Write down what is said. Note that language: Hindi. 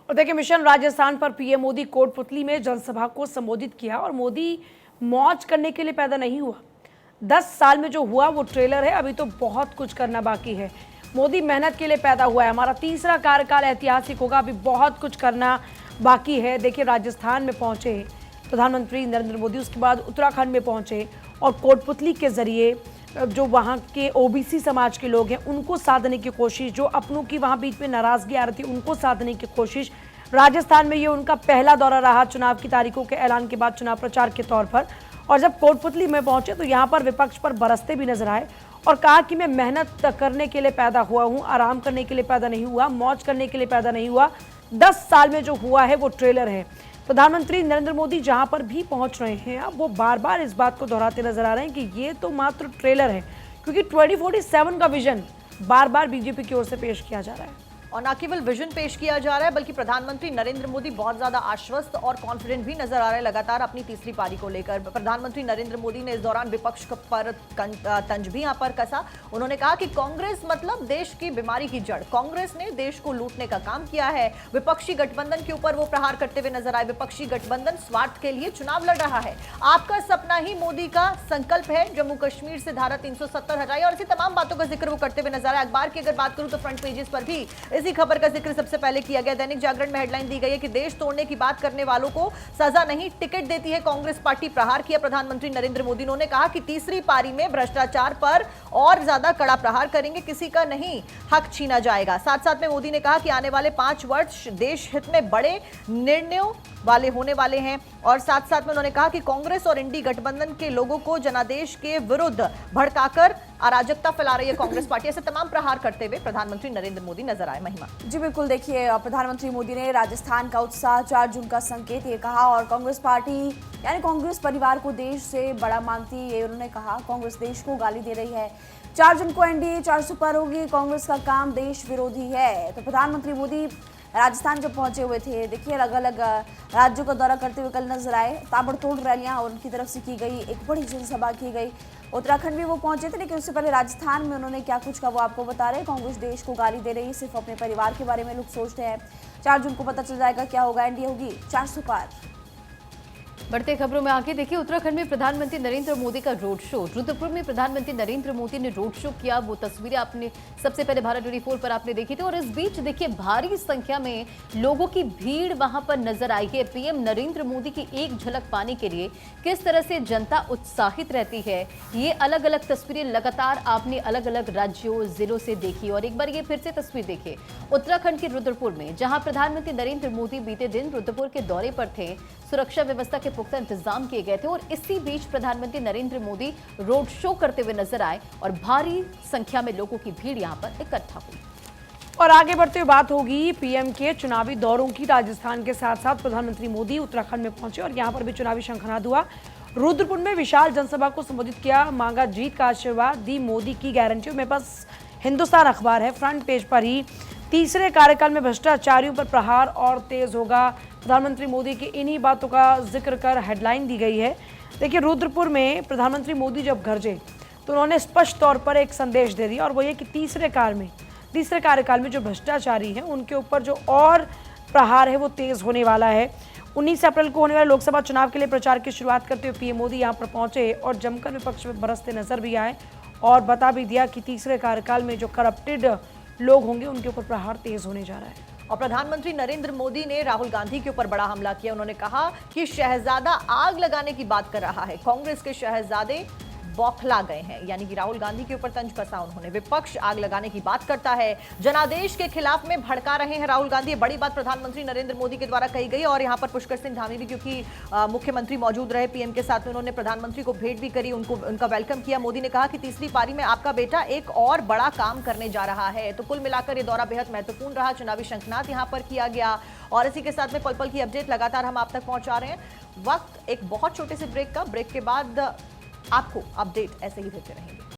और देखिए, मिशन राजस्थान पर पीएम मोदी कोटपुतली में जनसभा को संबोधित किया और मोदी मौज करने के लिए पैदा नहीं हुआ। 10 साल में जो हुआ वो ट्रेलर है, अभी तो बहुत कुछ करना बाकी है। मोदी मेहनत के लिए पैदा हुआ है, हमारा तीसरा कार्यकाल ऐतिहासिक होगा, अभी बहुत कुछ करना बाकी है। देखिए, राजस्थान में पहुंचे प्रधानमंत्री नरेंद्र मोदी, उसके बाद उत्तराखंड में पहुंचे और कोटपुतली के जरिए जो वहाँ के ओबीसी समाज के लोग हैं उनको साधने की कोशिश, जो अपनों की वहाँ बीच में नाराजगी आ रही थी उनको साधने की कोशिश। राजस्थान में ये उनका पहला दौरा रहा चुनाव की तारीखों के ऐलान के बाद चुनाव प्रचार के तौर पर। और जब कोटपुतली में पहुंचे तो यहाँ पर विपक्ष पर बरसते भी नजर आए और कहा कि मैं मेहनत करने के लिए पैदा हुआ हूँ, आराम करने के लिए पैदा नहीं हुआ, मौज करने के लिए पैदा नहीं हुआ। 10 साल में जो हुआ है वो ट्रेलर है। प्रधानमंत्री नरेंद्र मोदी जहां पर भी पहुंच रहे हैं, अब वो बार बार इस बात को दोहराते नजर आ रहे हैं कि ये तो मात्र ट्रेलर है, क्योंकि 2047 का विजन बार बार बीजेपी की ओर से पेश किया जा रहा है। और न केवल विजन पेश किया जा रहा है, बल्कि प्रधानमंत्री नरेंद्र मोदी बहुत ज्यादा आश्वस्त और कॉन्फिडेंट भी नजर आ रहे हैं लगातार अपनी तीसरी पारी को लेकर। प्रधानमंत्री नरेंद्र मोदी ने इस दौरान विपक्ष पर तंज भी यहां पर कसा। उन्होंने कहा कि कांग्रेस मतलब देश की बीमारी की जड़, कांग्रेस ने देश को लूटने का काम किया है। विपक्षी गठबंधन के ऊपर वो प्रहार करते हुए नजर आए। विपक्षी गठबंधन स्वार्थ के लिए चुनाव लड़ रहा है, आपका सपना ही मोदी का संकल्प है। जम्मू कश्मीर से धारा 370 हटाई और ऐसी तमाम बातों का जिक्र वो करते हुए नजर आए। अखबार की अगर बात करूं तो फ्रंट पेजेस पर भी इसी खबर का जिक्र सबसे पहले किया गया। दैनिक जागरण में हेडलाइन दी गई है कि देश तोड़ने की बात करने वालों को सजा नहीं, टिकट देती है कांग्रेस पार्टी। प्रहार किया प्रधानमंत्री नरेंद्र मोदी। उन्होंने कहा कि तीसरी पारी में भ्रष्टाचार पर और ज्यादा कड़ा प्रहार करेंगे, किसी का नहीं हक छीना जाएगा। साथ साथ में मोदी ने कहा कि आने वाले 5 वर्ष देश हित में बड़े निर्णयों वाले होने वाले हैं। और साथ साथ में उन्होंने कहा कि कांग्रेस और इंडी गठबंधन के लोगों को जनादेश के विरुद्ध भड़काकर अराजकता फैला रही है कांग्रेस पार्टी। ऐसे तमाम प्रहार करते हुए प्रधानमंत्री नरेंद्र मोदी नजर आए। महिमा जी बिल्कुल, देखिए प्रधानमंत्री मोदी ने राजस्थान का उत्साह, 4 जून का संकेत ये कहा। और कांग्रेस पार्टी यानी कांग्रेस परिवार को देश से बड़ा मानती, ये उन्होंने कहा। कांग्रेस देश को गाली दे रही है, 4 जून को एनडीए 400 पार होगी, कांग्रेस का काम देश विरोधी है। तो प्रधानमंत्री मोदी राजस्थान जब पहुंचे हुए थे, देखिए अलग अलग राज्यों का दौरा करते हुए कल नजर आए। ताबड़तोड़ रैलियां और उनकी तरफ से की गई, एक बड़ी जनसभा की गई। उत्तराखंड भी वो पहुंचे थे, लेकिन उससे पहले राजस्थान में उन्होंने क्या कुछ कहा वो आपको बता रहे हैं। कांग्रेस देश को गाली दे रही है, सिर्फ अपने परिवार के बारे में लोग सोचते हैं। 4 जून को पता चल जाएगा क्या होगा, एनडीए होगी 400 पार। बढ़ते खबरों में आगे देखिए, उत्तराखंड में प्रधानमंत्री नरेंद्र मोदी का रोड शो। रुद्रपुर में प्रधानमंत्री नरेंद्र मोदी ने रोड शो किया। वो तस्वीरें आपने सबसे पहले भारत 24 पर आपने देखी थी। और इस बीच देखिए, भारी संख्या में लोगों की भीड़ वहां पर नजर आई है। पीएम नरेंद्र मोदी की एक झलक पाने के लिए किस तरह से जनता उत्साहित रहती है, ये अलग अलग तस्वीरें लगातार आपने अलग अलग राज्यों जिलों से देखी। और एक बार ये फिर से तस्वीर देखिए उत्तराखंड के रुद्रपुर में, जहां प्रधानमंत्री नरेंद्र मोदी बीते दिन रुद्रपुर के दौरे पर थे। सुरक्षा व्यवस्था के पुख्ता इंतजाम किए गए थे और इसी बीच प्रधानमंत्री नरेंद्र मोदी रोड शो करते हुए नजर आए और भारी संख्या में लोगों की भीड़ यहां पर इकट्ठा हुई। और आगे बढ़ते हुए बात होगी पीएम के चुनावी दौरों की। राजस्थान के साथ साथ प्रधानमंत्री मोदी उत्तराखंड में पहुंचे और यहां पर भी चुनावी शंखनाद हुआ। रुद्रपुर में विशाल जनसभा को संबोधित किया, मांगा जीत का आशीर्वाद, दी मोदी की गारंटी। मेरे पास हिंदुस्तान अखबार है, फ्रंट पेज पर ही तीसरे कार्यकाल में भ्रष्टाचारियों पर प्रहार और तेज होगा। प्रधानमंत्री मोदी की इन्हीं बातों का जिक्र कर हेडलाइन दी गई है। देखिए, रुद्रपुर में प्रधानमंत्री मोदी जब गरजे तो उन्होंने स्पष्ट तौर पर एक संदेश दे दिया और वो ये कि तीसरे कार्यकाल में जो भ्रष्टाचारी हैं उनके ऊपर जो और प्रहार है वो तेज होने वाला है। 19 अप्रैल को होने वाले लोकसभा चुनाव के लिए प्रचार की शुरुआत करते हुए पीएम मोदी यहाँ पर पहुंचे और जमकर विपक्ष में बरसते नजर भी आए और बता भी दिया कि तीसरे कार्यकाल में जो करप्टेड लोग होंगे उनके ऊपर प्रहार तेज होने जा रहा है। और प्रधानमंत्री नरेंद्र मोदी ने राहुल गांधी के ऊपर बड़ा हमला किया। उन्होंने कहा कि शहजादा आग लगाने की बात कर रहा है, कांग्रेस के शहजादे बौखला गए हैं। यानी कि राहुल गांधी के ऊपर तंज कसा उन्होंने। विपक्ष आग लगाने की बात करता है, जनादेश के खिलाफ में भड़का रहे हैं राहुल गांधी। बड़ी बात प्रधानमंत्री नरेंद्र मोदी के द्वारा कही गई। और यहां पर पुष्कर सिंह धामी भी, क्योंकि मुख्यमंत्री मौजूद रहे पीएम के साथ में, उन्होंने प्रधानमंत्री को भेंट भी करी, उनका वेलकम किया। मोदी ने कहा कि तीसरी पारी में आपका बेटा एक और बड़ा काम करने जा रहा है। तो कुल मिलाकर ये दौरा बेहद महत्वपूर्ण रहा। चुनावी शंखनाद यहां पर किया गया और इसी के साथ में पल पल की अपडेट लगातार हम आप तक पहुंचा रहे हैं। वक्त एक बहुत छोटे से ब्रेक का, ब्रेक के बाद आपको अपडेट ऐसे ही देते रहेंगे।